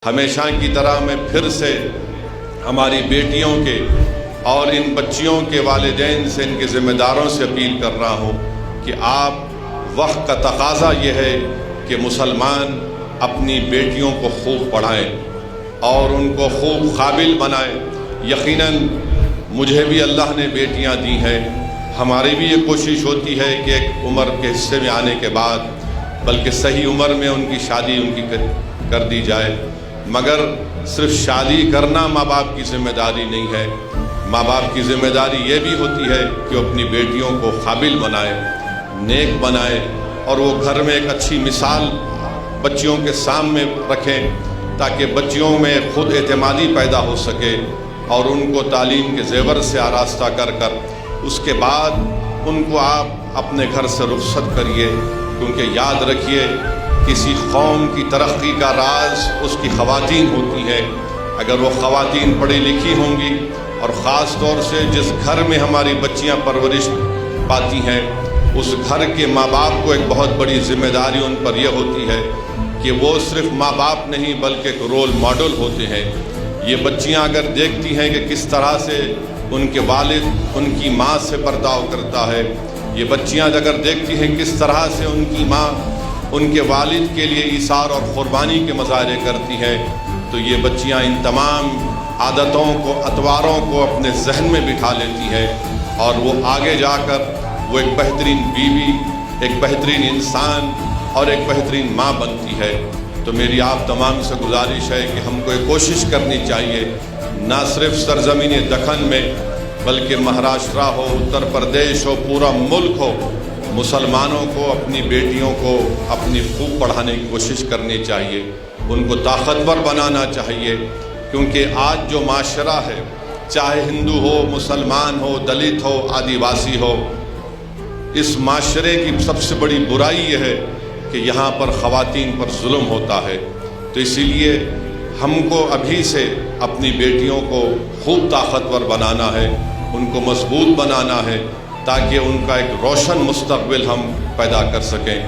ہمیشہ کی طرح میں پھر سے ہماری بیٹیوں کے اور ان بچیوں کے والدین سے، ان کے ذمہ داروں سے اپیل کر رہا ہوں کہ آپ، وقت کا تقاضا یہ ہے کہ مسلمان اپنی بیٹیوں کو خوب پڑھائیں اور ان کو خوب قابل بنائیں۔ یقیناً مجھے بھی اللہ نے بیٹیاں دی ہیں، ہماری بھی یہ کوشش ہوتی ہے کہ ایک عمر کے حصے میں آنے کے بعد بلکہ صحیح عمر میں ان کی شادی کر دی جائے، مگر صرف شادی کرنا ماں باپ کی ذمہ داری نہیں ہے۔ ماں باپ کی ذمہ داری یہ بھی ہوتی ہے کہ وہ اپنی بیٹیوں کو قابل بنائے، نیک بنائے، اور وہ گھر میں ایک اچھی مثال بچیوں کے سامنے رکھیں تاکہ بچیوں میں خود اعتمادی پیدا ہو سکے، اور ان کو تعلیم کے زیور سے آراستہ کر اس کے بعد ان کو آپ اپنے گھر سے رخصت کریے، کیونکہ یاد رکھیے کسی قوم کی ترقی کا راز اس کی خواتین ہوتی ہیں۔ اگر وہ خواتین پڑھی لکھی ہوں گی، اور خاص طور سے جس گھر میں ہماری بچیاں پرورش پاتی ہیں، اس گھر کے ماں باپ کو ایک بہت بڑی ذمہ داری ان پر یہ ہوتی ہے کہ وہ صرف ماں باپ نہیں بلکہ ایک رول ماڈل ہوتے ہیں۔ یہ بچیاں اگر دیکھتی ہیں کہ کس طرح سے ان کے والد ان کی ماں سے برتاؤ کرتا ہے، یہ بچیاں اگر دیکھتی ہیں کس طرح سے ان کی ماں ان کے والد کے لیے ایثار اور قربانی کے مظاہرے کرتی ہیں، تو یہ بچیاں ان تمام عادتوں کو، اطواروں کو اپنے ذہن میں بٹھا لیتی ہیں، اور وہ آگے جا کر وہ ایک بہترین بیوی، ایک بہترین انسان اور ایک بہترین ماں بنتی ہے۔ تو میری آپ تمام سے گزارش ہے کہ ہم کو یہ کوشش کرنی چاہیے، نہ صرف سرزمین دکن میں بلکہ مہاراشٹر ہو، اتر پردیش ہو، پورا ملک ہو، مسلمانوں کو اپنی بیٹیوں کو اپنی خوب پڑھانے کی کوشش کرنی چاہیے، ان کو طاقتور بنانا چاہیے، کیونکہ آج جو معاشرہ ہے، چاہے ہندو ہو، مسلمان ہو، دلت ہو، آدیواسی ہو، اس معاشرے کی سب سے بڑی برائی یہ ہے کہ یہاں پر خواتین پر ظلم ہوتا ہے۔ تو اسی لیے ہم کو ابھی سے اپنی بیٹیوں کو خوب طاقتور بنانا ہے، ان کو مضبوط بنانا ہے، تاکہ ان کا ایک روشن مستقبل ہم پیدا کر سکیں۔